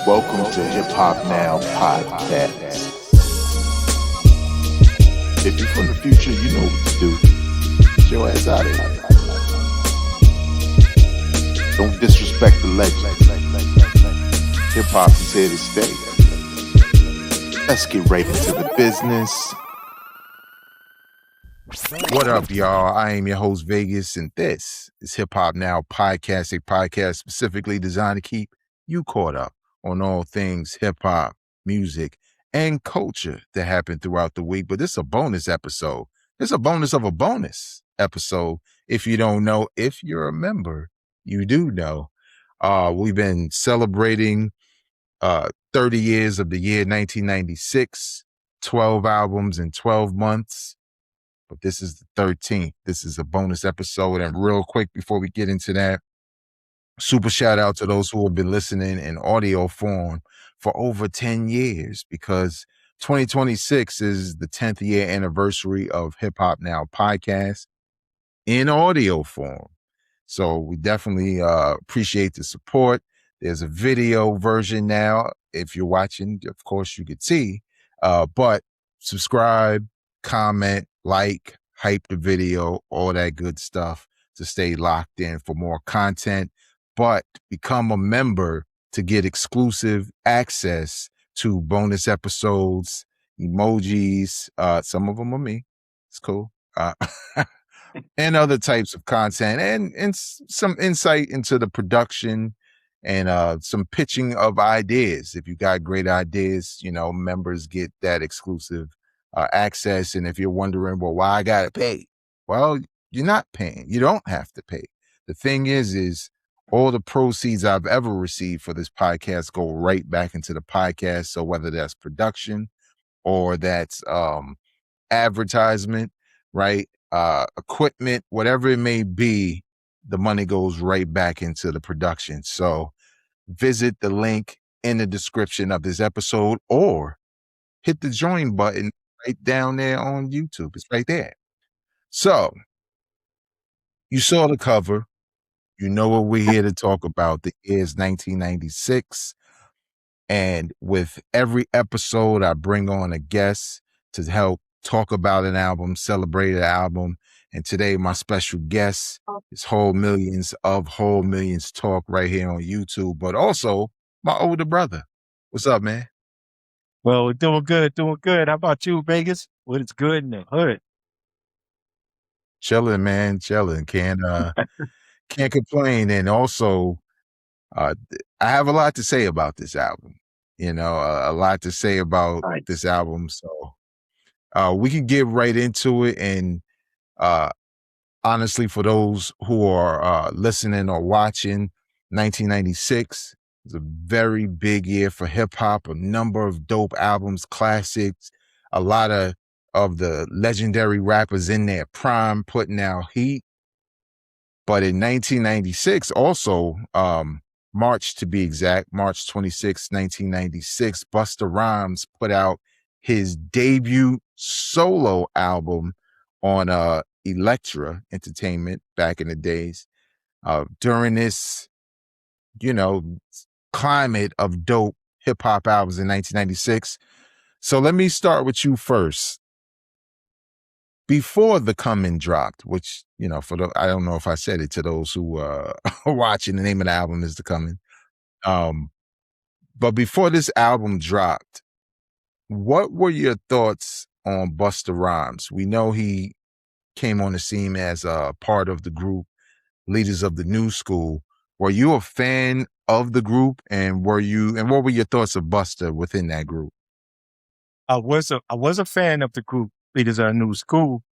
Welcome to Hip Hop Now Podcast. If you're from the future, you know what to do. Get your ass out of here. Don't disrespect the legend. Hip Hop is here to stay. Let's get right into the business. What up, y'all? I am your host, Vegas, and this is Hip Hop Now Podcast, a podcast specifically designed to keep you caught up on all things hip-hop, music, and culture that happened throughout the week. But this is a bonus episode. It's a bonus of a bonus episode. If you don't know, if you're a member, you do know. We've been celebrating 30 years of the year 1996, 12 albums in 12 months. But this is the 13th. This is a bonus episode. And real quick, before we get into that, super shout out to those who have been listening in audio form for over 10 years, because 2026 is the 10th year anniversary of Hip Hop Now Podcast in audio form. So we definitely appreciate the support. There's a video version now. If you're watching, of course, you could see. But subscribe, comment, like, hype the video, all that good stuff to stay locked in for more content. But become a member to get exclusive access to bonus episodes, emojis. Some of them are me. It's cool. And other types of content and some insight into the production and some pitching of ideas. If you got great ideas, members get that exclusive access. And if you're wondering, well, why I got to pay? Well, you're not paying. You don't have to pay. The thing is all the proceeds I've ever received for this podcast go right back into the podcast. So whether that's production or that's advertisement, right? Equipment, whatever it may be, the money goes right back into the production. So visit the link in the description of this episode or hit the join button right down there on YouTube. It's right there. So you saw the cover. You know what we're here to talk about. The year is 1996. And with every episode, I bring on a guest to help talk about an album, celebrate an album. And today, my special guest is Whole Millions Talk right here on YouTube, but also my older brother. What's up, man? Well, doing good. How about you, Vegas? What is good in the hood? Chilling, man. Chilling. Can't complain. And also, I have a lot to say about this album. A lot to say about this album. So we can get right into it. And honestly, for those who are listening or watching, 1996 was a very big year for hip hop. A number of dope albums, classics, a lot of the legendary rappers in their prime putting out heat. But in 1996, also, March to be exact, March 26, 1996, Busta Rhymes put out his debut solo album on Elektra Entertainment back in the days. During this, climate of dope hip-hop albums in 1996. So let me start with you first. Before The Comin' dropped, which, I don't know if I said it to those who are watching, the name of the album is The Comin'. But before this album dropped, what were your thoughts on Busta Rhymes? We know he came on the scene as a part of the group Leaders of the New School. Were you a fan of the group, and what were your thoughts of Busta within that group? I was a fan of the group Leaders of the New School,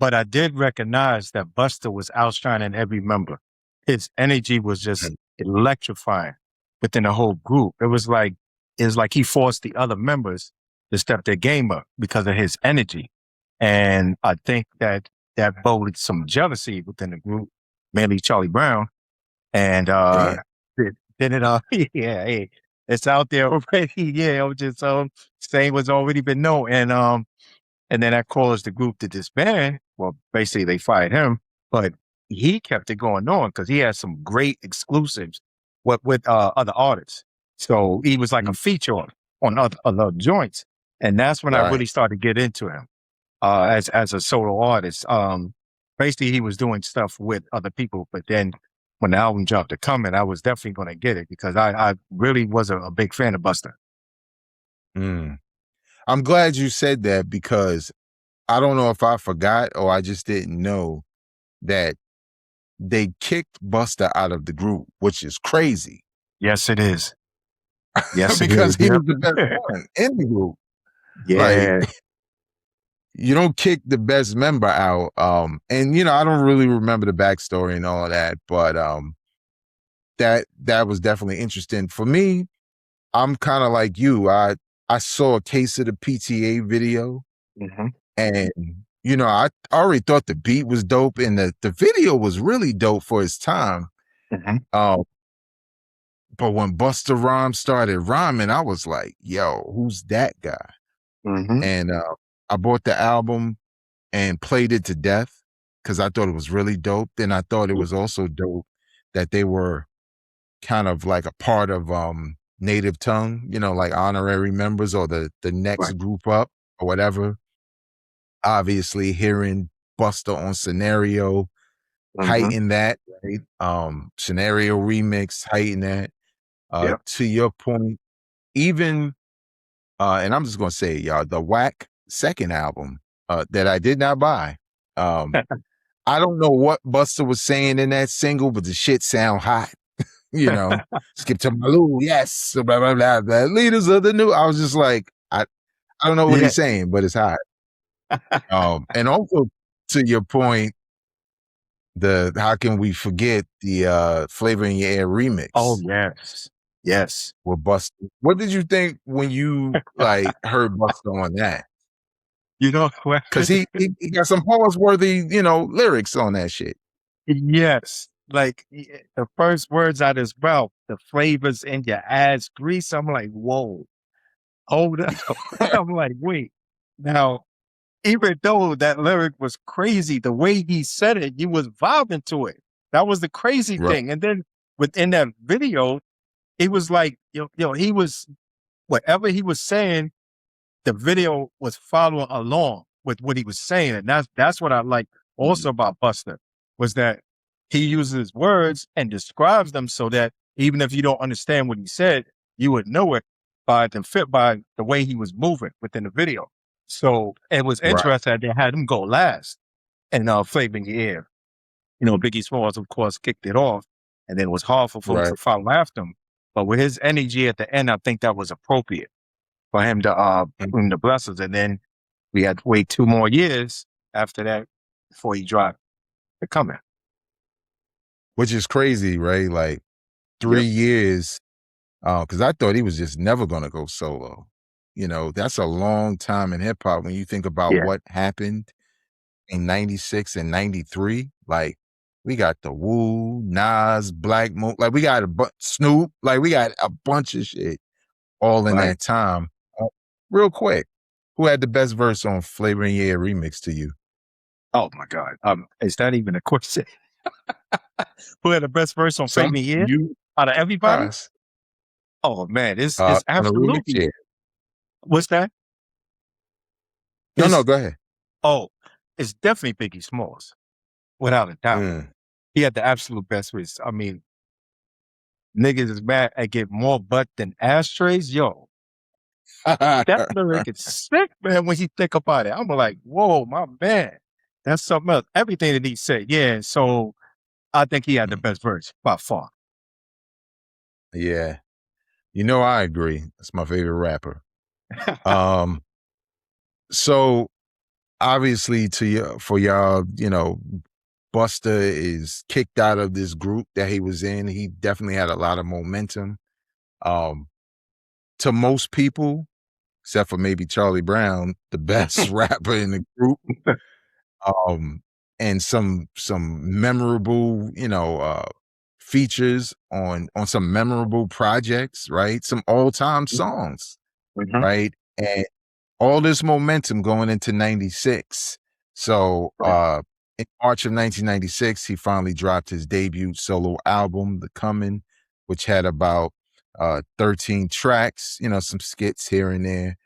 but I did recognize that Busta was outshining every member. His energy was just electrifying within the whole group. It was like he forced the other members to step their game up because of his energy. And I think that boded some jealousy within the group, mainly Charlie Brown. And it's out there already. Yeah, it was just saying what's already been known. And then that caused the group to disband. Well, basically they fired him, but he kept it going on because he had some great exclusives with other artists. So he was like a feature on other joints. And that's when I Right. really started to get into him as a solo artist. Basically, he was doing stuff with other people, but then when the album dropped to Coming, I was definitely going to get it because I really was a big fan of Busta. Mm. I'm glad you said that because I don't know if I forgot or I just didn't know that they kicked Busta out of the group, which is crazy. Yes, it is. Yes, it because is. he was the best one in the group. Like, Yeah. you don't kick the best member out. And I don't really remember the backstory and all of that, but that was definitely interesting. For me, I'm kind of like you. I saw a Case of the PTA video, Mm-hmm. and I already thought the beat was dope, and the video was really dope for its time. Mm-hmm. But when Busta Rhymes started rhyming, I was like, yo, who's that guy? Mm-hmm. And I bought the album and played it to death because I thought it was really dope. Then I thought it was also dope that they were kind of like a part of Native Tongue, like honorary members or the next Right. group up or whatever. Obviously, hearing Busta on Scenario heighten that, right? Scenario remix heighten that. Yep. To your point, even and I'm just gonna say, y'all, the Whack second album that I did not buy. I don't know what Busta was saying in that single, but the shit sound hot. Skip to Malou, yes, blah, blah, blah, blah. Leaders of the new. I was just like, I don't know what Yeah. he's saying, but it's hot. And also to your point, how can we forget the Flavor in Your Air remix? Oh yes. Yes. With Busta. What did you think when you heard Busta on that? Because he got some pause-worthy, lyrics on that shit. Yes. Like the first words out of his mouth, the flavors in your ass grease. I'm like, whoa, hold up. I'm like, wait. Now, even though that lyric was crazy, the way he said it, you was vibing to it. That was the crazy Right. thing. And then within that video, it was like, he was whatever he was saying, the video was following along with what he was saying. And that's what I like also about Busta was that he uses words and describes them so that even if you don't understand what he said, you would know it by the way he was moving within the video. So it was Right. interesting that they had him go last and Flavor in Your Air. Biggie Smalls, of course, kicked it off, and then it was hard for folks Right. to follow after him. But with his energy at the end, I think that was appropriate for him to bring the bless us. And then we had to wait 2 more years after that before he dropped the Coming. Which is crazy, right? Like 3 years, because I thought he was just never gonna go solo. That's a long time in hip hop when you think about Yeah. what happened in 96 and 93. Like, we got the Woo, Nas, Black Moon, like we got Snoop, like we got a bunch of shit all in that time. Real quick, who had the best verse on Flavor in Your Air remix to you? Oh my God. Is that even a question? Who had the best verse on Flavor in Your Ear? You, Out of everybody? us. Oh man, it's On a remix, absolutely. yeah. What's that? No, go ahead. Oh, it's definitely Biggie Smalls, without a doubt. Mm. He had the absolute best verse. I mean, niggas is mad I get more butt than ashtrays. Yo, that lyric is sick, man, when you think about it. I'm like, whoa, my man. That's something else. Everything that he said. Yeah. So I think he had the best verse by far. Yeah. I agree. That's my favorite rapper. So obviously for y'all, Busta is kicked out of this group that he was in. He definitely had a lot of momentum. To most people, except for maybe Charlie Brown, the best rapper in the group. And some memorable, features on some memorable projects, right? Some all-time songs, right? And all this momentum going into 96. So in March of 1996, he finally dropped his debut solo album, The Coming, which had about 13 tracks, some skits here and there,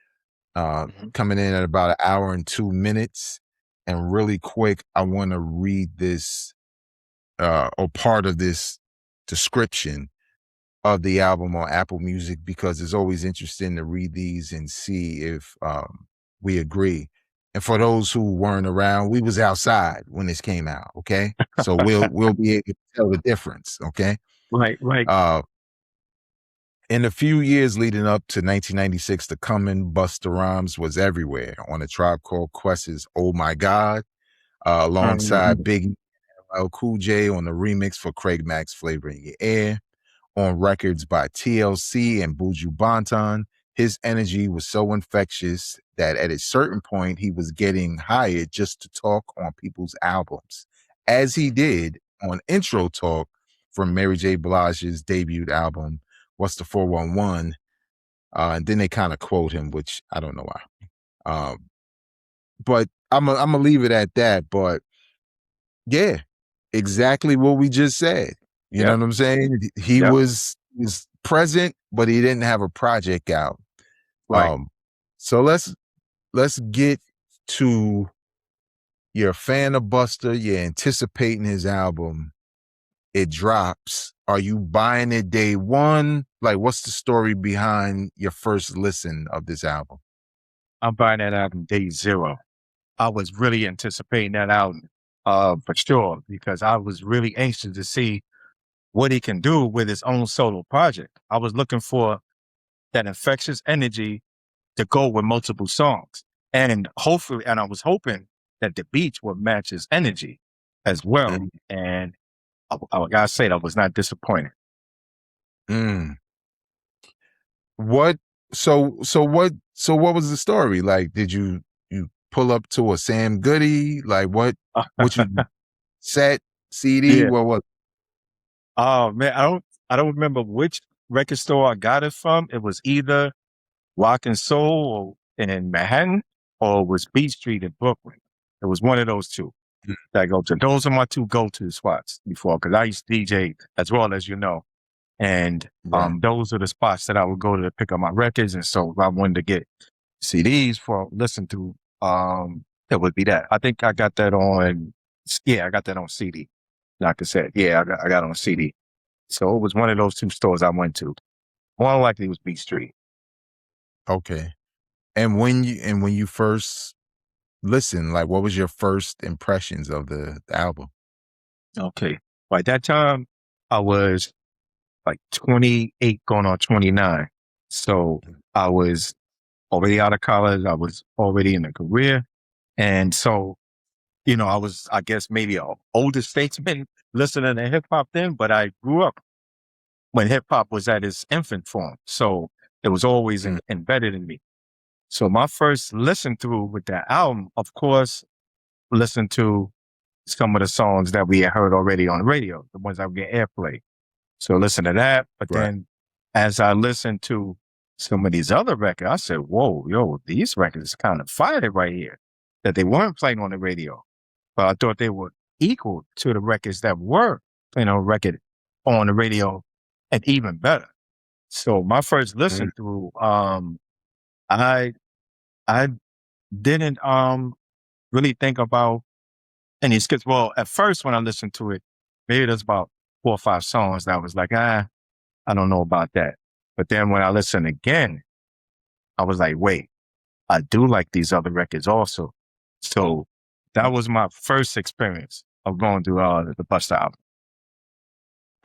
coming in at about 1 hour and 2 minutes. And really quick, I want to read this or part of this description of the album on Apple Music, because it's always interesting to read these and see if we agree. And for those who weren't around, we was outside when this came out, okay? So we'll be able to tell the difference, okay? Right. In the few years leading up to 1996, The Comin', Busta Rhymes was everywhere on A Tribe Called Quest's Oh My God, alongside Biggie and LL Cool J on the remix for Craig Mack's Flavor in Your Air. On records by TLC and Buju Banton, his energy was so infectious that at a certain point he was getting hired just to talk on people's albums, as he did on Intro Talk from Mary J. Blige's debut album, What's the 411? And then they kind of quote him, which I don't know why. But I'm gonna leave it at that. But yeah, exactly what we just said. You know what I'm saying? He was present, but he didn't have a project out. Right. So let's get to, you're a fan of Busta, you're anticipating his album. It drops. Are you buying it day one? Like, what's the story behind your first listen of this album? I'm buying that album day zero. I was really anticipating that album for sure, because I was really anxious to see what he can do with his own solo project. I was looking for that infectious energy to go with multiple songs. And hopefully, and I was hoping that the beats would match his energy as well. And I gotta say, I was not disappointed. What what was the story? Like, did you pull up to a Sam Goody? Like, what you set CD? Yeah. What was? Oh man, I don't remember which record store I got it from. It was either Rock and Soul in Manhattan, or it was Beat Street in Brooklyn. It was one of those two that I go to. Those are my two go-to spots before, because I used to DJ as well, as you know. And those are the spots that I would go to pick up my records. And so if I wanted to get CDs for listen to, it would be that. I think I got that on, I got that on CD. Like I said, I got it on CD. So it was one of those two stores I went to. More likely it was Beat Street. Okay. And when you first listened, like, what was your first impressions of the album? Okay. By that time, I was like 28 going on 29. So I was already out of college. I was already in a career. And so, I was, I guess, maybe an older statesman listening to hip hop then, but I grew up when hip hop was at its infant form. So it was always embedded in me. So my first listen through with that album, of course, listened to some of the songs that we had heard already on the radio, the ones that would get airplay. So listen to that. But then as I listened to some of these other records, I said, whoa, these records kind of fire right here that they weren't playing on the radio. But I thought they were equal to the records that were playing on the radio, and even better. So my first listen through, I didn't really think about any skits. Well, at first when I listened to it, maybe there's about 4 or 5 songs that I was like, I don't know about that. But then when I listened again, I was like, wait, I do like these other records also. So that was my first experience of going through the Busta album.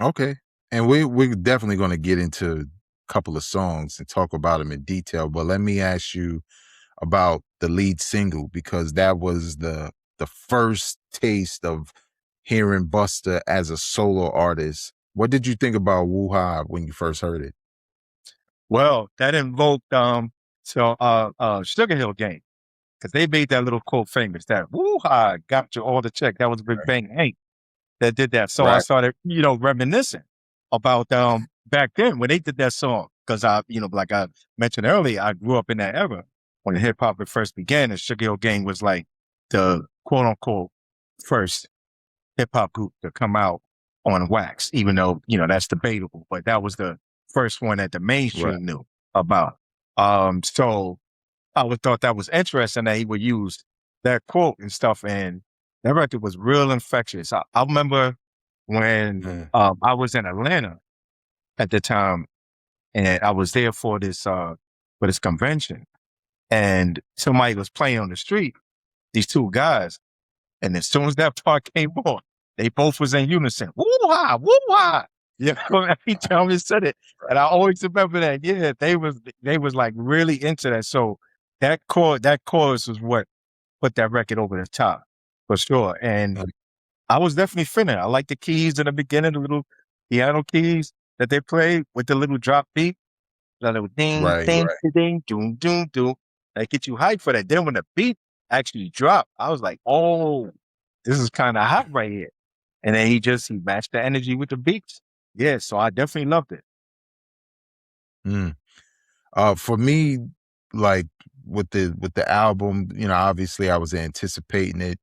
Okay. And we're definitely going to get into a couple of songs and talk about them in detail. But let me ask you about the lead single, because that was the first taste of hearing Busta as a solo artist. What did you think about Wooha when you first heard it? Well, that invoked Sugar Hill Gang, because they made that little quote famous, that Wooha got you all the check. That was Big Bang Hank that did that. So I started, reminiscing about back then when they did that song, because like I mentioned earlier, I grew up in that era when hip hop first began, and Sugar Hill Gang was like the quote unquote first hip hop group to come out on wax, even though, that's debatable, but that was the first one that the Right. mainstream knew about. So I would thought that was interesting that he would use that quote and stuff. And that record was real infectious. I remember when Mm. I was in Atlanta at the time, and I was there for this convention, and somebody was playing on the street. These two guys, and as soon as that part came on, they both was in unison. Wooha, wooha. You know, every time he said it. And I always remember that. Yeah, they was like really into that. So that chorus was what put that record over the top for sure. And Mm. I was definitely feeling it. I like the keys in the beginning, the little piano keys that they played with the little drop beat. The little ding, Right. ding, ding, doom, doom, doom. That get you hyped for that. Then when the beat actually dropped, I was like, oh, this is kind of hot right here. And then he matched the energy with the beats. Yeah, so I definitely loved it. Mm. For me, like with the album, obviously I was anticipating it.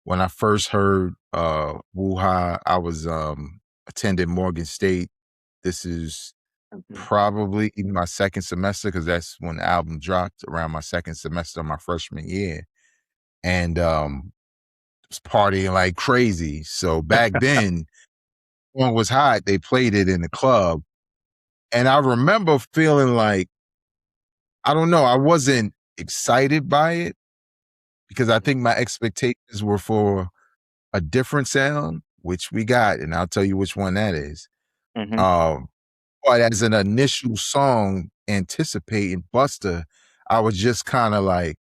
When I first heard Wooha, I was attending Morgan State. This is Mhm. probably my second semester because that's when the album dropped, around my second semester of my freshman year. And was partying like crazy. So back then, when it was hot, they played it in the club. And I remember feeling like, I don't know, I wasn't excited by it because I think my expectations were for a different sound, which we got, and I'll tell you which one that is. Mhm. Um, but as an initial song anticipating Busta, I was just kind of like,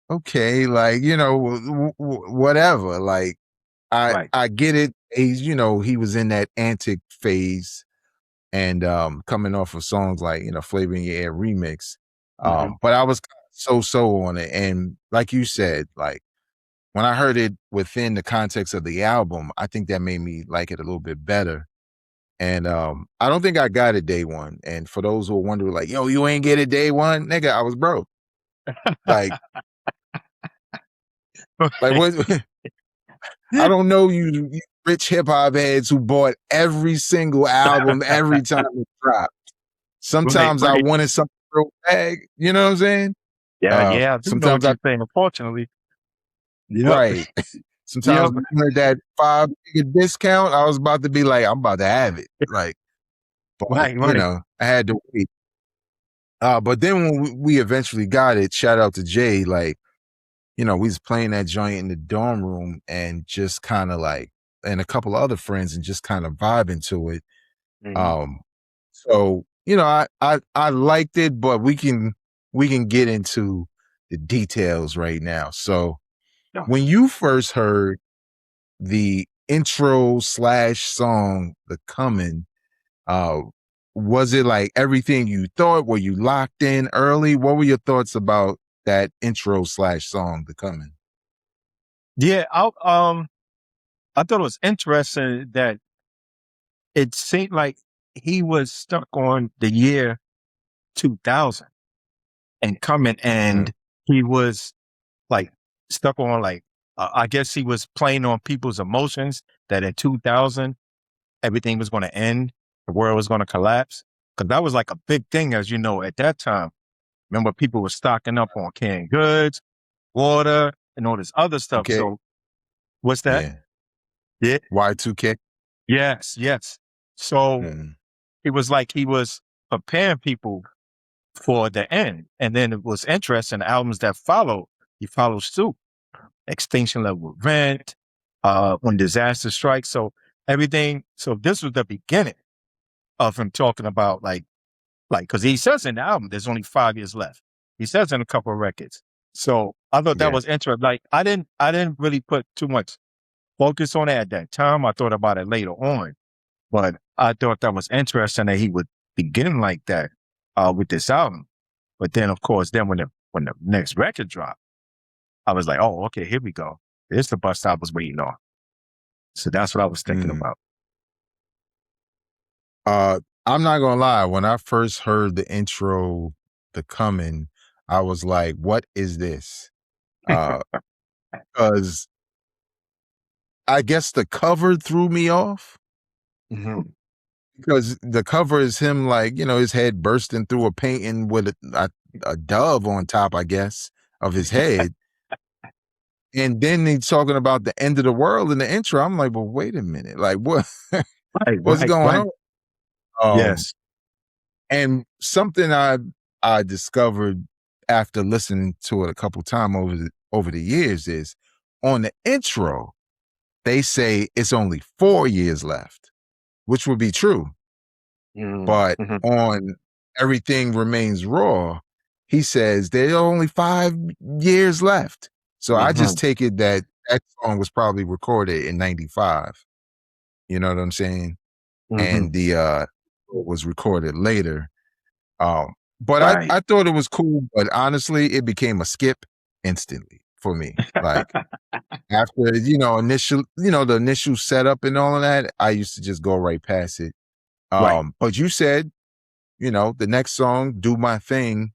okay, like, whatever. Like, I Right. I get it. He was in that antic phase and coming off of songs like, Flavor in Your Air remix. Mhm. But I was so on it. And like you said, like when I heard it within the context of the album, I think that made me like it a little bit better. And I don't think I got it day one. And for those who are wondering, like, yo, you ain't get it day one, nigga, I was broke. Like, what? I don't know you rich hip hop heads who bought every single album every time it dropped. Right, Sometimes I right. wanted something real bag, you know what I'm saying? Yeah, yeah, I do know what Sometimes I you're saying, unfortunately. Yep. right. Sometimes Yep. when I heard that 5-figure discount, I was about to be like, I'm about to have it. Like, but Right, right. I had to wait. But then when we eventually got it, shout out to Jay, like, we was playing that joint in the dorm room and just kind of like, and a couple of other friends and just kind of vibing to it. Mhm. Um, so, I liked it, but we can get into the details right now. So Yeah. when you first heard the intro slash song, The Coming, uh, was it like everything you thought? Were you locked in early? What were your thoughts about that intro slash song, The Coming? Yeah, I thought it was interesting that it seemed like he was stuck on the year 2000 and coming, Mm, and he was like stuck on like I guess he was playing on people's emotions that in 2000 everything was going to end, the world was going to collapse, because that was like a big thing, as you know, at that time. Remember, people were stocking up on canned goods, water, and all this other stuff. okay. So what's that? Yeah. Yeah. Y2K. Yes. Yes. So Mm, it was like he was preparing people for the end. And then it was interesting, the albums that followed, he followed suit. Extinction Level Event, When Disaster Strikes. So everything. So this was the beginning of him talking about because he says in the album, there's only 5 years left. He says in a couple of records. So I thought that yeah. was interesting. Like I didn't really put too much focus on it at that time. I thought about it later on, but I thought that was interesting that he would begin like that with this album. But then, of course, then when the next record dropped, I was like, oh, okay, here we go. This is the bus I was waiting on. So that's what I was thinking Mm. about. I'm not gonna lie. When I first heard the intro, The Coming, I was like, "What is this?" Because I guess the cover threw me off. Mhm. because the cover is him like, his head bursting through a painting with a dove on top, I guess, of his head. And then he's talking about the end of the world in the intro. I'm like, well, wait a minute. Like, what? Right, What's right, going right. on? Um, Yes. and something I discovered after listening to it a couple times over the years is on the intro, they say it's only 4 years left, which would be true. But Mm-hmm. on Everything Remains Raw, he says there are only 5 years left. So I Mm-hmm. just take it that song was probably recorded in 95. You know what I'm saying? Mm-hmm. And the was recorded later. But Right. I thought it was cool, but honestly, it became a skip instantly for me. Like after, the initial setup and all of that, I used to just go right past it. Right. But you said, the next song, Do My Thing,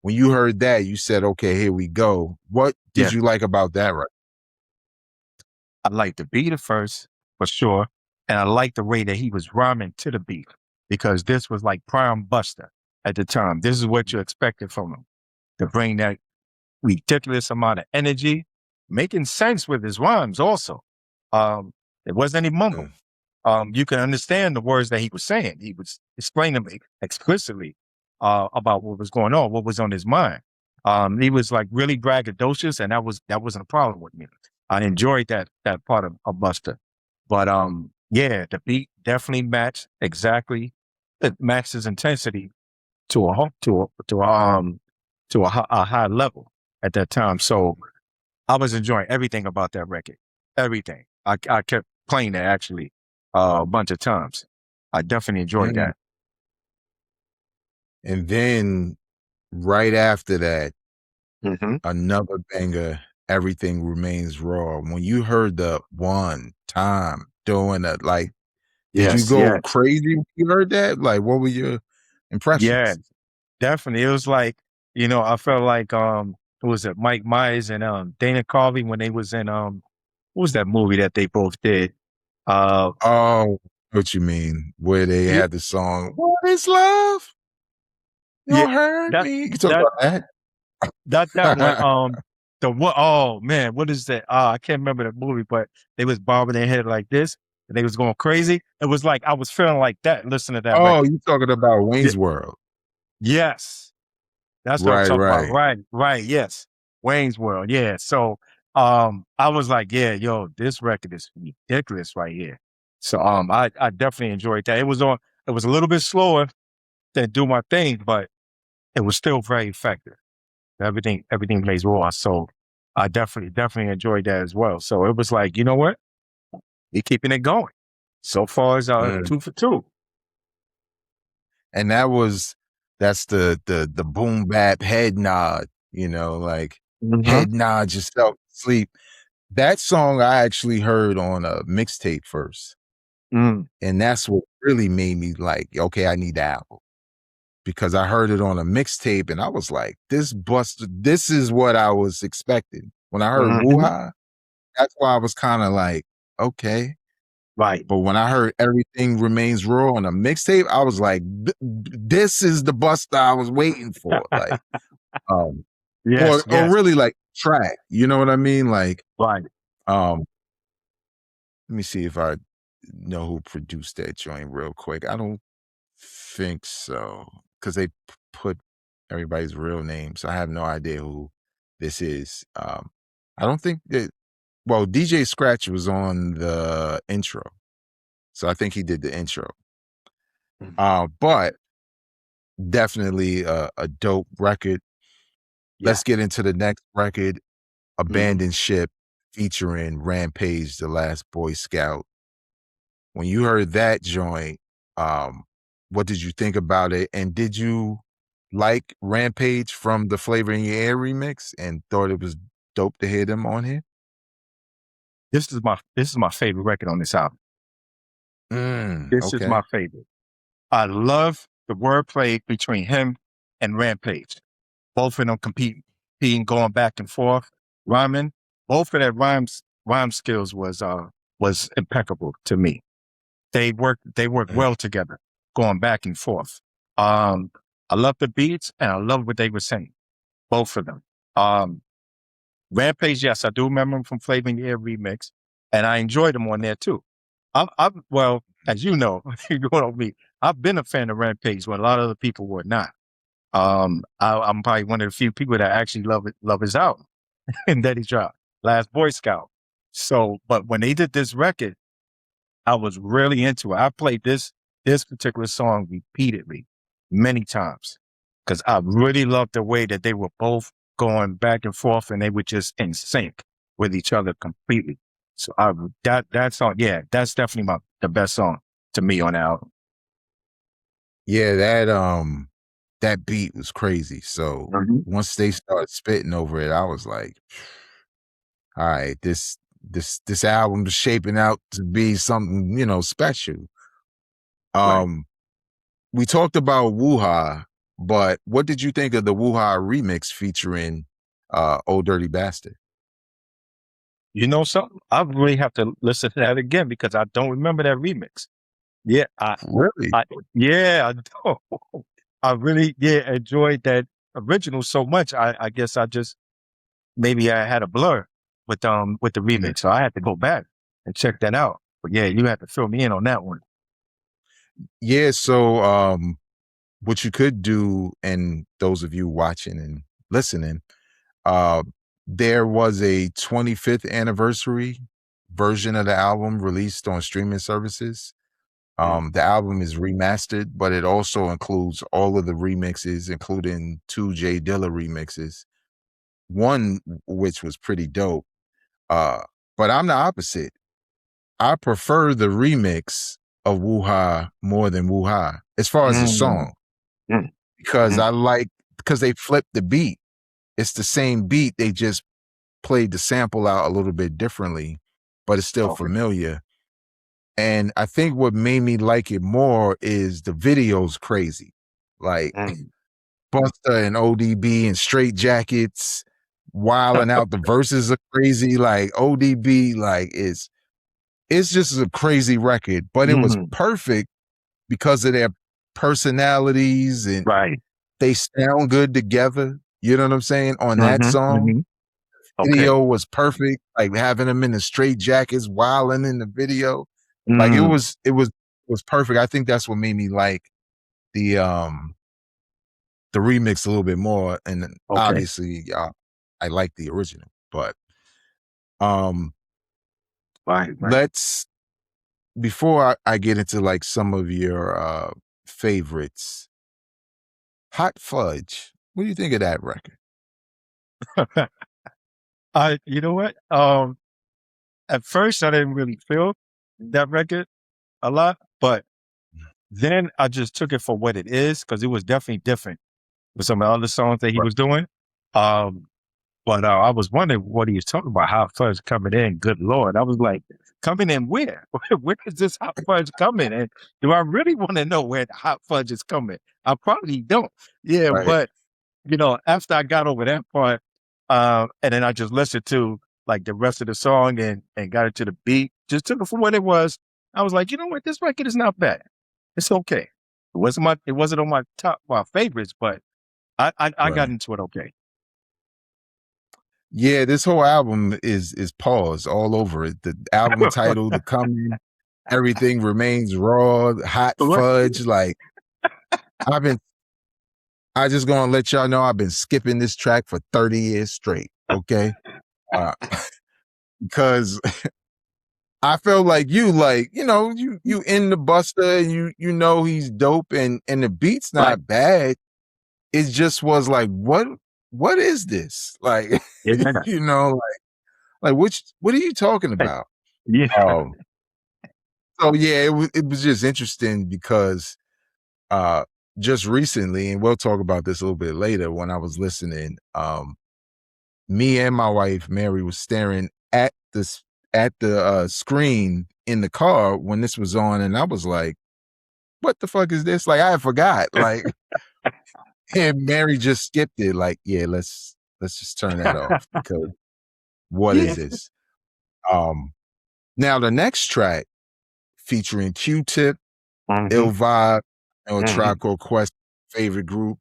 when you heard that, you said, okay, here we go. What did Yeah. you like about that, right? I like the beat at first, for sure. And I like the way that he was rhyming to the beat because this was like prime Buster at the time. This is what you expected from him to bring that ridiculous amount of energy, making sense with his rhymes also. It wasn't any mumble. Mm. You can understand the words that he was saying. He was explaining them explicitly about what was going on, what was on his mind. He was like really braggadocious, and that wasn't a problem with me. I enjoyed that part of Buster. But yeah, the beat definitely matched exactly. It matched his intensity to a a high level at that time. So I was enjoying everything about that record. Everything. I kept playing it actually a bunch of times. I definitely enjoyed Mm. that. And then right after that, Mm-hmm. another banger, Everything Remains Raw. When you heard the one time doing that, like, did you Yes, go yes, crazy when you heard that? Like, what were your yeah, impressions? definitely. It was like, I felt like who was it, Mike Myers and Dana Carvey when they was in what was that movie that they both did? Uh Oh, what you mean? Where they yeah, had the song, What is Love? yeah, You heard that me. You can talk that about that one. that. The what? Oh man, what is that? I can't remember the movie, but they was bobbing their head like this, and they was going crazy. It was like I was feeling like that listening to that Oh, record. you talking about Yeah, Wayne's World. yes, that's what I'm Right, talking about. right. Right, right. Yes, Wayne's World. Yeah. So, I was like, yeah, yo, this record is ridiculous right here. So, I definitely enjoyed that. It was on. It was a little bit slower than Do My Thing, but it was still very effective. Everything plays raw. So I definitely enjoyed that as well. So it was like, you know what? We're keeping it going. So far as Mm. 2 for 2. And that's the boom bap head nod, like Mm-hmm. head nod yourself to sleep. That song I actually heard on a mixtape first. Mm. And that's what really made me like, okay, I need the album. Because I heard it on a mixtape and I was like, this is what I was expecting. When I heard Mm-hmm. Wooha, that's why I was kind of like, okay. Right. But when I heard Everything Remains Raw on a mixtape, I was like, this is the Busta I was waiting for. Like, um, Yes. or Yes. really like track. You know what I mean? Like, Right. um, let me see if I know who produced that joint real quick. I don't think so. Because they put everybody's real name. So I have no idea who this is. I don't think that DJ Scratch was on the intro. So I think he did the intro. Mhm. But definitely a dope record. Yeah. Let's get into the next record, Mm. Abandoned Ship, featuring Rampage, the Last Boy Scout. When you heard that joint, um, what did you think about it? And did you like Rampage from the Flavor in Your Air remix and thought it was dope to hear them on here? This is my favorite record on this album. This is Okay. my favorite. I love the wordplay between him and Rampage. Both of them competing, going back and forth, rhyming. Both of their rhyme skills was impeccable to me. They work well together, going back and forth. I love the beats and I love what they were saying, both of them. Rampage, yes, I do remember him from Flavor in the Air remix, and I enjoyed him on there too. Well, as you know, you know me, I've been a fan of Rampage when a lot of other people were not. I'm probably one of the few people that actually love his album and that he dropped, Last Boy Scout. So, but when they did this record, I was really into it. I played this particular song repeatedly many times because I really loved the way that they were both going back and forth and they were just in sync with each other completely. So that song, yeah, that's definitely the best song to me on the album. Yeah, that beat was crazy. So once they started spitting over it, I was like, all right, this album is shaping out to be something, you know, special. Right. We talked about Wooha, but what did you think of the Wooha remix featuring Old Dirty Bastard? You know something? I really have to listen to that again because I don't remember that remix. Yeah, Really? I don't. I really enjoyed that original so much. I guess I just maybe I had a blur with the remix, so I had to go back and check that out. But yeah, you have to fill me in on that one. Yeah, so what you could do, and those of you watching and listening, there was a 25th anniversary version of the album released on streaming services. The album is remastered, but it also includes all of the remixes, including 2 J Dilla remixes, one which was pretty dope. But I'm the opposite. I prefer the remix of Wooha more than Wooha as far as the song, because because they flipped the beat. It's the same beat. They just played the sample out a little bit differently, but it's still familiar. And I think what made me like it more is the video's crazy. Like Busta and ODB and Straight Jackets wilding out. The verses are crazy. Like ODB, like it's just a crazy record, but it was perfect because of their personalities and they sound good together. You know what I'm saying? On that song, video was perfect. Like having them in the straight jackets, wilding in the video, like it was perfect. I think that's what made me like the remix a little bit more. And obviously, I like the original, but let's, before I get into like some of your favorites, Hot Fudge. What do you think of that record? You know what? At first I didn't really feel that record a lot, but then I just took it for what it is because it was definitely different with some of the other songs that he was doing. But I was wondering what he was talking about, Hot Fudge coming in. Good Lord. I was like, coming in where? Where is this Hot Fudge coming? And do I really want to know where the Hot Fudge is coming? I probably don't. Yeah, but, you know, after I got over that part, and then I just listened to like the rest of the song and got into the beat, just took it for what it was. I was like, you know what? This record is not bad. It's okay. It wasn't on my top favorites, but I got into it okay. Yeah, this whole album is pause all over it. The album title, the coming, everything remains raw, hot fudge. Like I just gonna let y'all know I've been skipping this track for 30 years straight. Okay. Because I felt like you know, you in the Busta, you know he's dope and the beat's not bad. It just was like, what is this? Like, you know, like what are you talking about? So yeah, it was just interesting because just recently, and we'll talk about this a little bit later, when I was listening, me and my wife Mary was staring at the screen in the car when this was on, and I was like, what the fuck is this? Like I forgot. Like and Mary just skipped it, like, yeah, let's just turn that off because what is this? Now the next track featuring Q-Tip, Ill Mm-hmm. Vibe, and Mm-hmm. Tribe Called Quest, favorite group.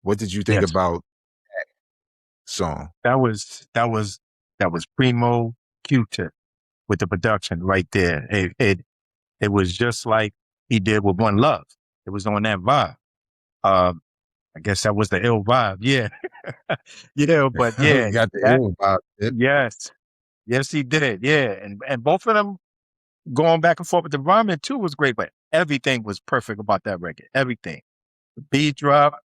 What did you think Yes. about that song? That was primo Q-Tip with the production right there. It was just like he did with One Love. It was on that vibe. Um, I guess that was the ill vibe. Yeah. But You yeah, got the that Ill Vibe. Tip. yes. Yes, he did. Yeah. And both of them going back and forth with the rhyming too was great, but everything was perfect about that record. Everything. The beat drop,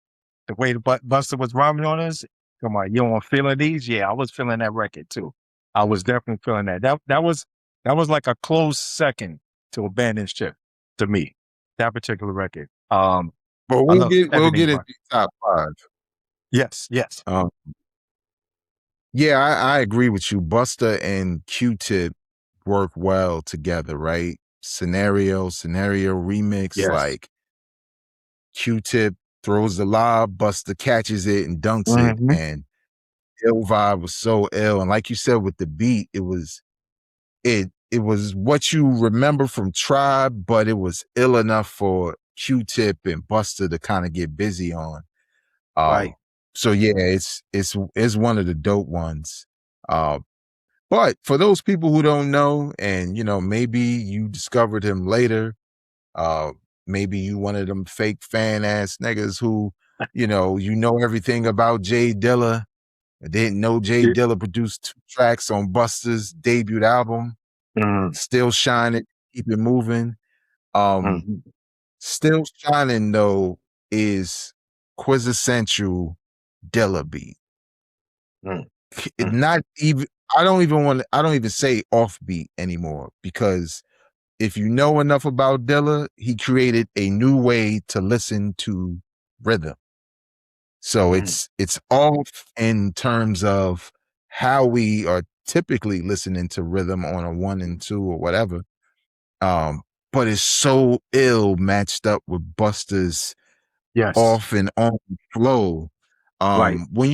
the way the Buster was rhyming on us. Come on, you don't feeling these? Yeah, I was feeling that record too. I was definitely feeling that. That was like a close second to Abandon Ship to me. That particular record. But I we'll love get everything into about it. top five. Yes, yes. Um, yeah, I agree with you. Busta and Q-Tip work well together, right? Scenario remix, Yes. like Q-Tip throws the lob, Busta catches it and dunks it, Mm-hmm. and Ill Vibe was so ill. And like you said with the beat, it was what you remember from Tribe, but it was ill enough for Q-Tip and Busta to kind of get busy on. Right. So yeah, it's one of the dope ones. Uh, but for those people who don't know, and maybe you discovered him later, uh, maybe you one of them fake fan ass niggas who, you know everything about Jay Dilla. I didn't know Jay Yeah. Dilla produced 2 tracks on Busta's debut album, Mm-hmm. Still Shining, Keep It Moving. Um, Mm-hmm. Still Shining though is quintessential Dilla beat. Mm-hmm. Not even I don't even say offbeat anymore, because if you know enough about Dilla, he created a new way to listen to rhythm. So Mm-hmm. it's off in terms of how we are typically listening to rhythm on a 1 and 2 or whatever. But it's so ill matched up with Busta's Yes. off and on flow. Right. What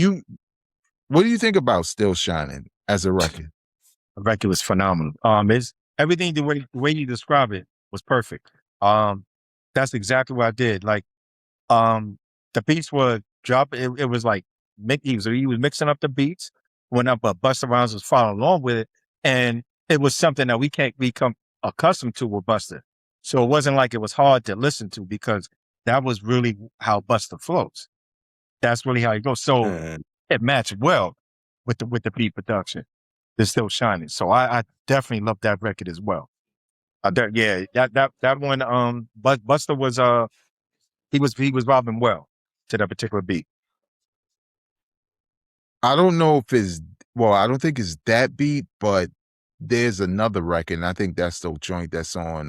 do you think about Still Shining as a record? The record was phenomenal. It's everything the way you describe it was perfect. Um, that's exactly what I did. Like, the beats were drop. It was like he was mixing up the beats when up, but Busta Rhymes was following along with it, and it was something that we can't become accustomed to with Busta. So it wasn't like it was hard to listen to because that was really how Busta flows. That's really how he goes. So Uh, it matched well with the beat production. It's still shining. So I definitely love that record as well. Yeah, that one. Busta was he was robbing well to that particular beat. I don't know if I don't think it's that beat, but there's another record, and I think that's the joint that's on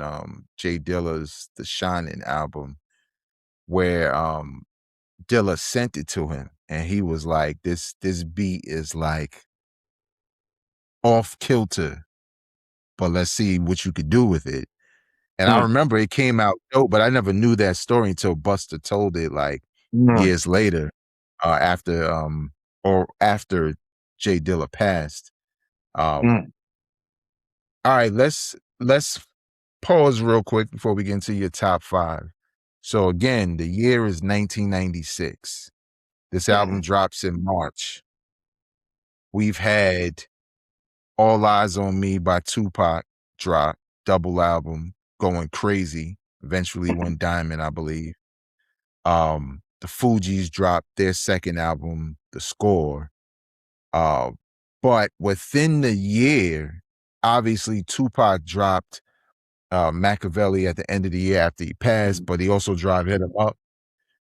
Jay Dilla's The Shining album, where Dilla sent it to him and he was like, this beat is like off kilter, but let's see what you could do with it. And I Mm, remember it came out dope, but I never knew that story until Buster told it like mm, years later, after after Jay Dilla passed. Um, mm, all right, let's pause real quick before we get into your top five. So again, the year is 1996. This album mm, drops in March. We've had All Eyes on Me by Tupac drop, double album, going crazy. Eventually went diamond, I believe. The Fugees dropped their second album, The Score. Uh, but within the year, obviously Tupac dropped Machiavelli at the end of the year after he passed, mm, but he also dropped Hit 'Em Up.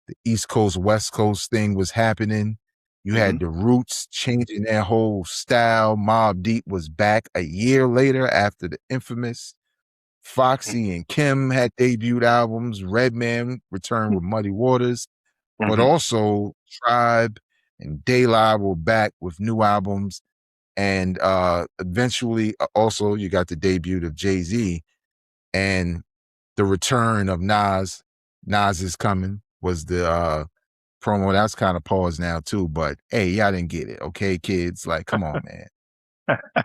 The East Coast, West Coast thing was happening. You had mhm, the Roots changing their whole style. Mobb Deep was back a year later after the infamous. Foxy and Kim had debuted albums. Redman returned with Muddy Waters, but mhm, also Tribe and De La were back with new albums. And eventually, also, you got the debut of Jay-Z and the return of Nas. Nas is coming was the promo. That's kind of paused now too, but hey, y'all didn't get it. Okay, kids, like, come on, man.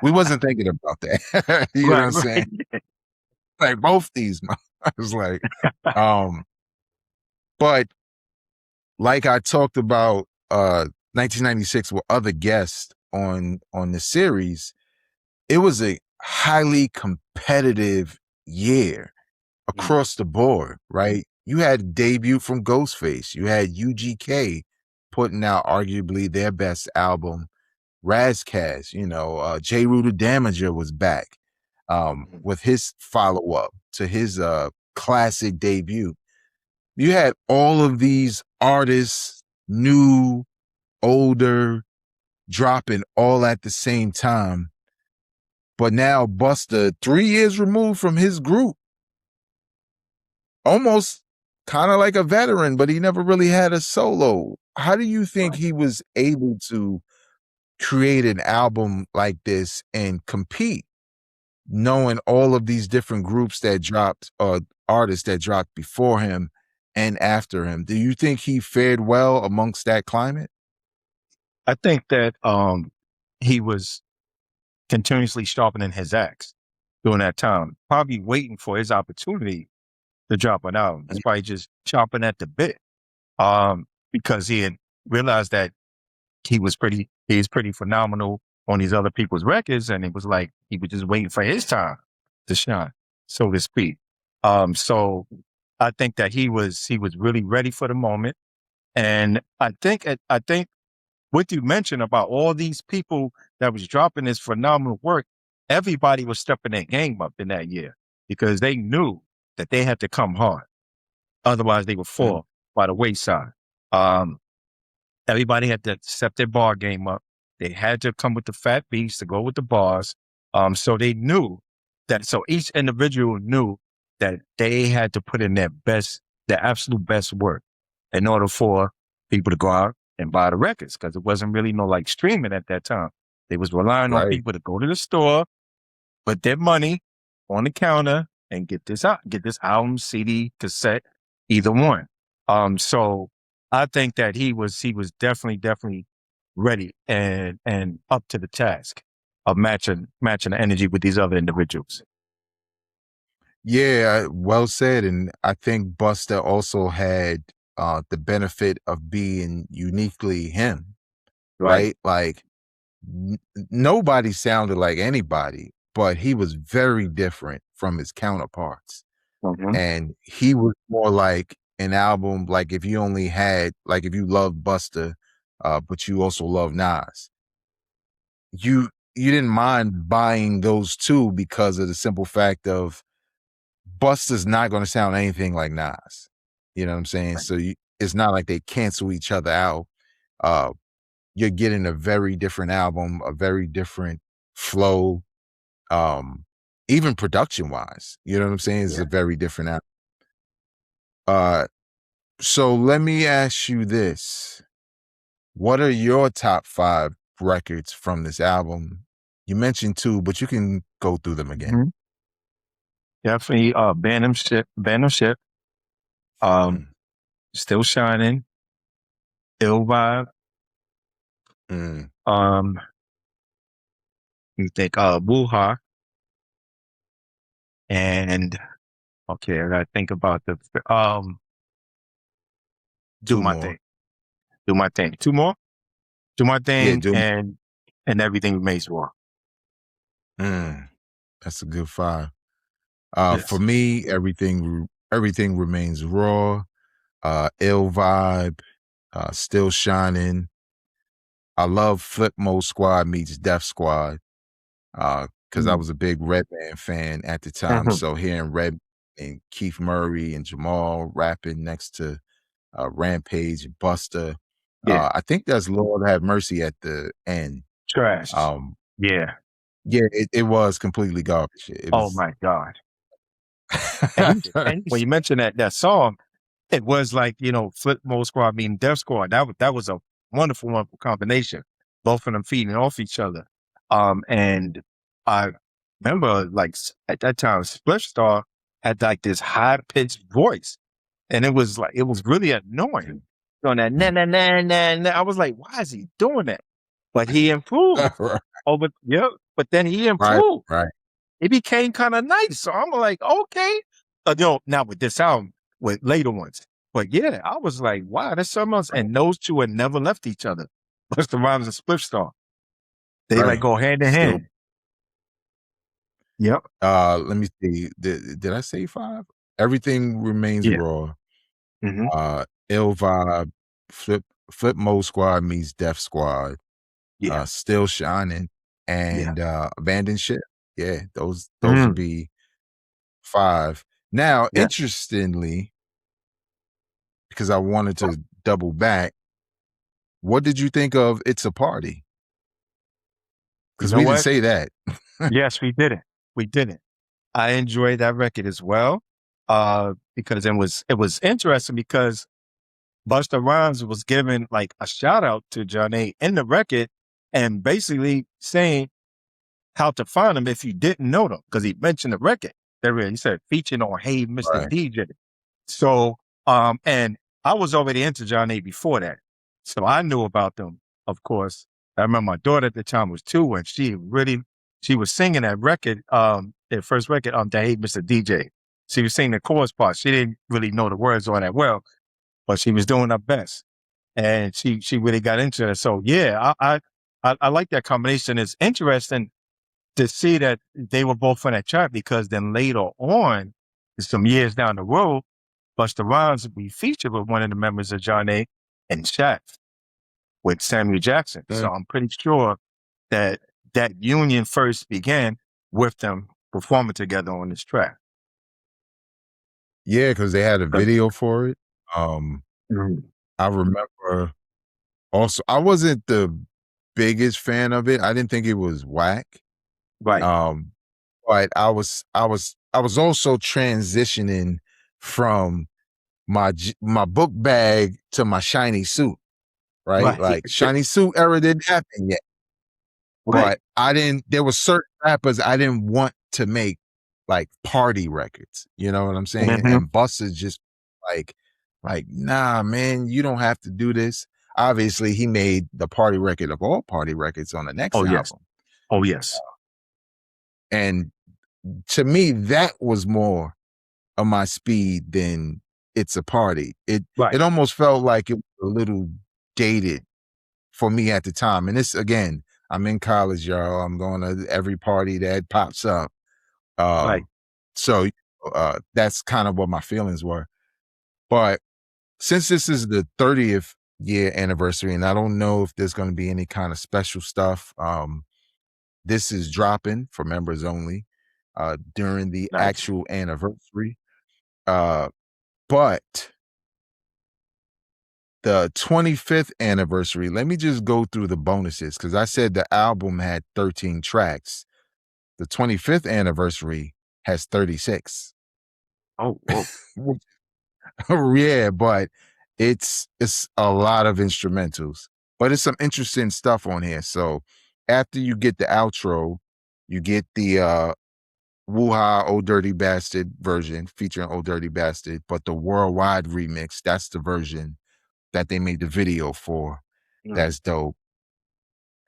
We wasn't thinking about that. You know what right, I'm saying? right. like both these. I was like, um, but like I talked about 1996 with other guests on the series, it was a highly competitive year across the board, right? You had a debut from Ghostface. You had UGK putting out arguably their best album. Razkaz, J. Rue the Damager was back with his follow-up to his classic debut. You had all of these artists, new, older, dropping all at the same time. But now Busta, 3 years removed from his group, almost kind of like a veteran, but he never really had a solo. How do you think he was able to create an album like this and compete, knowing all of these different groups that dropped, or artists that dropped before him and after him? Do you think he fared well amongst that climate? I think that he was continuously sharpening his axe during that time, probably waiting for his opportunity to drop an album. He's probably just chopping at the bit because he had realized that he's pretty phenomenal on these other people's records, and it was like he was just waiting for his time to shine, so to speak. So I think that he was really ready for the moment, and I think what you mentioned about all these people that was dropping this phenomenal work, everybody was stepping their game up in that year because they knew that they had to come hard. Otherwise, they would fall by the wayside. Everybody had to step their bar game up. They had to come with the fat beats to go with the bars. So they knew that. So each individual knew that they had to put in their absolute best work in order for people to go out and buy the records, because it wasn't really no like streaming at that time. They was relying on people to go to the store, put their money on the counter, and get this album, CD, cassette, either one. So I think that he was definitely ready and up to the task of matching the energy with these other individuals. Yeah, well said. And I think Busta also had the benefit of being uniquely him, right? Like nobody sounded like anybody, but he was very different from his counterparts. And he was more like an album, like if you love Busta, but you also love Nas, you didn't mind buying those two because of the simple fact of Busta's not going to sound anything like Nas. You know what I'm saying? So it's not like they cancel each other out. You're getting a very different album, a very different flow, even production wise. You know what I'm saying? It's a very different album. So let me ask you this. What are your top 5 records from this album? You mentioned 2, but you can go through them again. Definitely Bantamship, Still Shining, Ill Vibe. You think Wooha, and okay, I gotta think about the Do My Thing. Do My Thing. 2 more? Do My Thing and Everything Remains Raw. That's a good 5. For me, everything remains raw. Ill Vibe, Still Shining. I love Flip Mode Squad meets Def Squad, because I was a big Redman fan at the time. So hearing Red and Keith Murray and Jamal rapping next to Rampage and Busta, I think that's Lord Have Mercy at the end. Trash. Yeah, it was completely garbage. Oh my God. And when you mentioned that song, it was like, Flip Mode Squad meeting Def Squad. That was a wonderful combination. Both of them feeding off each other. And I remember, like, at that time, Splish Star had like this high pitched voice, and it was really annoying. On that na na na na na, I was like, why is he doing that? But he improved. But then he improved. Right. it became kind of nice. So I'm like, okay. Not with this album, with later ones. But yeah, I was like, wow, that's something else. And those two had never left each other. Busta Rhymes and Spliff Star. They like Right. go hand in Still, hand. Yep. let me see. Did I say 5? Everything Remains Yeah. Raw. Hmm. Ill Vibe, Flip Mode Squad meets Def Squad, Yeah. Still Shining, Yeah. and Abandoned Ship. Yeah, those would Mm. be 5. Now, Yes. interestingly, because I wanted to double back, what did you think of It's a Party? You Because know we didn't what? say that. Yes, we did it. We did it. I enjoyed that record as well. Because it was interesting because Busta Rhymes was giving like a shout out to Johnny in the record and basically saying how to find him if you didn't know them because he mentioned the record. He said featuring on Hey Mr. Right. DJ. So and I was already into John A before that. So I knew about them, of course. I remember my daughter at the time was 2 and she was singing that record, their first record on Hey Mr. DJ. She was singing the chorus part. She didn't really know the words all that well, but she was doing her best. And she really got into it. So yeah, I like that combination. It's interesting to see that they were both on that chart because then later on, some years down the road, Busta Rhymes would be featured with one of the members of John A. and Shaq with Samuel Jackson. So That- I'm pretty sure that that union first began with them performing together on this track. yeah, because they had a But- video for it. Um, Mhm. I remember also, I wasn't the biggest fan of it. I didn't think it was whack. Right, Um, but I was also transitioning from my book bag to my shiny suit, right? right, Like shiny suit era didn't happen yet, right. but there were certain rappers I didn't want to make like party records. You know what I'm saying? Mhm. And Buster's just like, nah, man, you don't have to do this. Obviously, he made the party record of all party records on the next Oh, yes. album. Oh, yes. And to me, that was more of my speed than It's a Party. Right. It almost felt like it was a little dated for me at the time. And this again, I'm in college, y'all. I'm going to every party that pops up. Right. So that's kind of what my feelings were. But since this is the 30th year anniversary, and I don't know if there's going to be any kind of special stuff, this is dropping for members only during the Nice. actual anniversary. But the 25th anniversary, let me just go through the bonuses because I said the album had 13 tracks. The 25th anniversary has 36. Oh, whoa. Yeah, but it's a lot of instrumentals, but it's some interesting stuff on here. So after you get the outro, you get the Wooha Old Dirty Bastard version featuring Old Dirty Bastard, but the worldwide remix, that's the version that they made the video for. Mm. That's dope.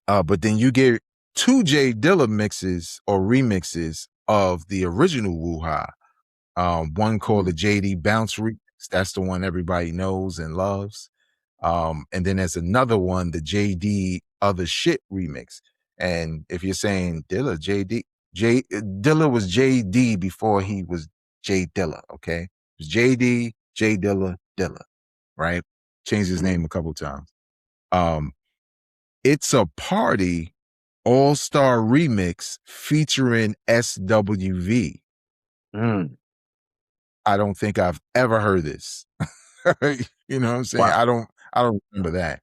But then you get 2 J Dilla mixes or remixes of the original Wooha. One called the JD Bounce remix. That's the one everybody knows and loves. And then there's another one, the JD Other Shit remix. And if you're saying Dilla, Dilla was JD before he was J Dilla, okay? It was JD, J Dilla, Dilla, right? Changed his name a couple times. It's a Party All-Star Remix featuring SWV. Mm. I don't think I've ever heard this. You know what I'm saying? Wow. I don't remember that.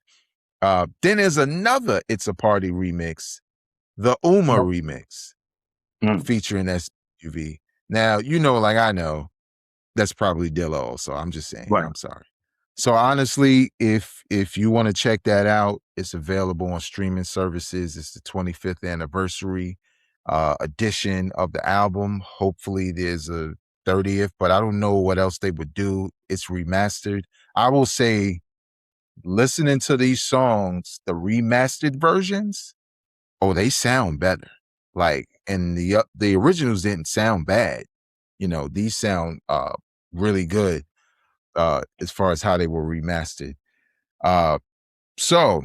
Then there's another It's a Party remix, the Uma Oh. remix Mm. featuring SWV. Now, like I know, that's probably Dilla also. I'm just saying, Right. I'm sorry. So honestly, if you want to check that out, it's available on streaming services. It's the 25th anniversary edition of the album. Hopefully there's a 30th, but I don't know what else they would do. It's remastered. I will say, listening to these songs, the remastered versions, oh, they sound better. Like, and the originals didn't sound bad. You know, these sound really good as far as how they were remastered. So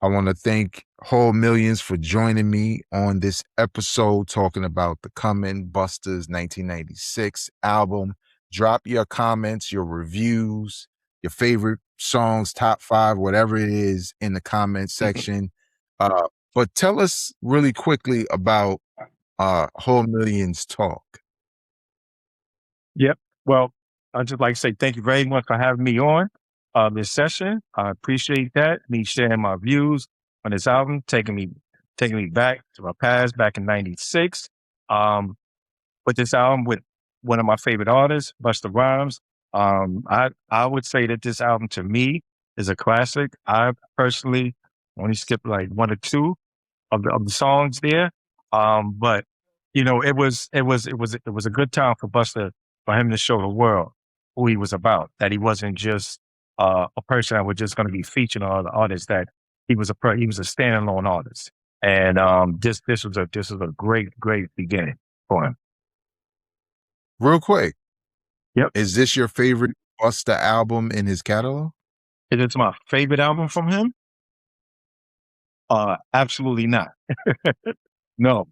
I want to thank Whole Millions for joining me on this episode talking about the coming Busta's 1996 album. Drop your comments, your reviews, your favorite songs, top 5, whatever it is, in the comment section. But tell us really quickly about Whole Millions Talk. Yep. Well, I'd just like to say thank you very much for having me on this session. I appreciate that. Me sharing my views on this album, taking me back to my past, back in '96. With this album, with one of my favorite artists, Busta Rhymes. I would say that this album to me is a classic. I personally only skipped like 1 or 2 of the songs there. But you know, it was a good time for Busta, for him to show the world who he was about. That he wasn't just a person that was just going to be featured on other artists. That he was a standalone artist. And this was a great beginning for him. Real quick. Yep. Is this your favorite Busta album in his catalog? Is it my favorite album from him? Absolutely not. No,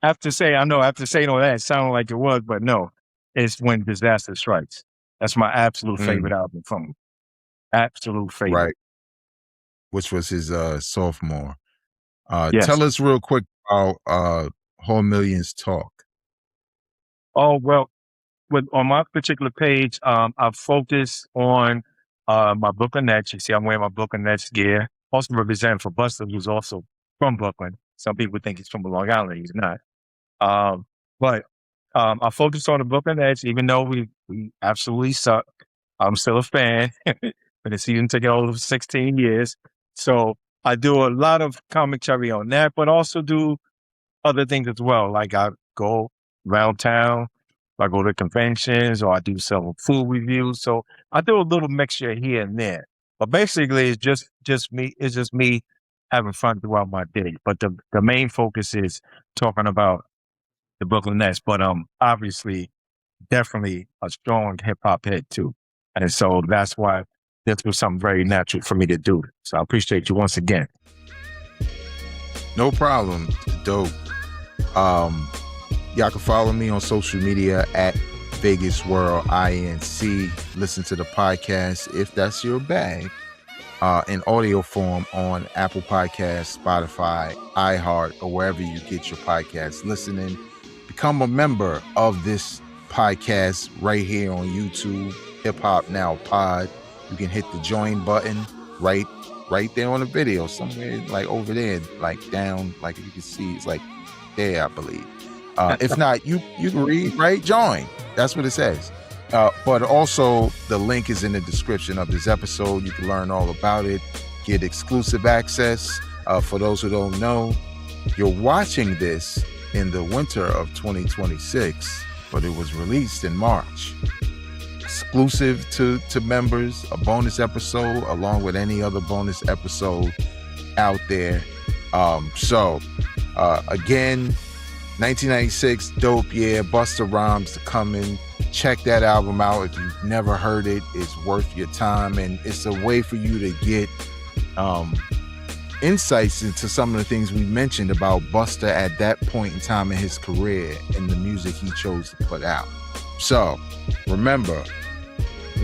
after saying all that, it sounded like it was, but no, it's When Disaster Strikes. That's my absolute favorite album from him. Absolute favorite. Right. Which was his sophomore. Yes. Tell us real quick about Whole Millions Talk. Oh, well, on my particular page, I focus on my Brooklyn Nets. You see, I'm wearing my Brooklyn Nets gear. Also representing for Busta, who's also from Brooklyn. Some people think he's from Long Island. He's not. But I focus on the Brooklyn Nets, even though we absolutely suck. I'm still a fan. But the season took over 16 years. So I do a lot of commentary on that, but also do other things as well. Like I go around town, I go to conventions, or I do several food reviews. So I do a little mixture here and there. But basically, it's just me. It's just me having fun throughout my day. But the main focus is talking about the Brooklyn Nets. But obviously, definitely a strong hip hop head too. And so that's why this was something very natural for me to do. So I appreciate you once again. No problem. Dope. Y'all can follow me on social media at Vegas World INC. Listen to the podcast if that's your bag in audio form on Apple Podcasts, Spotify, iHeart, or wherever you get your podcasts listening. Become a member of this podcast right here on YouTube, Hip Hop Now Pod. You can hit the join button right there on the video, somewhere like over there, like down, like you can see, it's like there, I believe. If not, you can read, right? Join. That's what it says. But also, the link is in the description of this episode. You can learn all about it, get exclusive access. For those who don't know, you're watching this in the winter of 2026, but it was released in March. Exclusive to members, a bonus episode, along with any other bonus episode out there. Again, 1996, dope year. Busta Rhymes to coming. Check that album out if you've never heard it. It's worth your time, and it's a way for you to get insights into some of the things we mentioned about Busta at that point in time in his career and the music he chose to put out. So remember,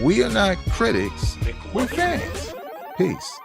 we are not critics, we're fans. Peace.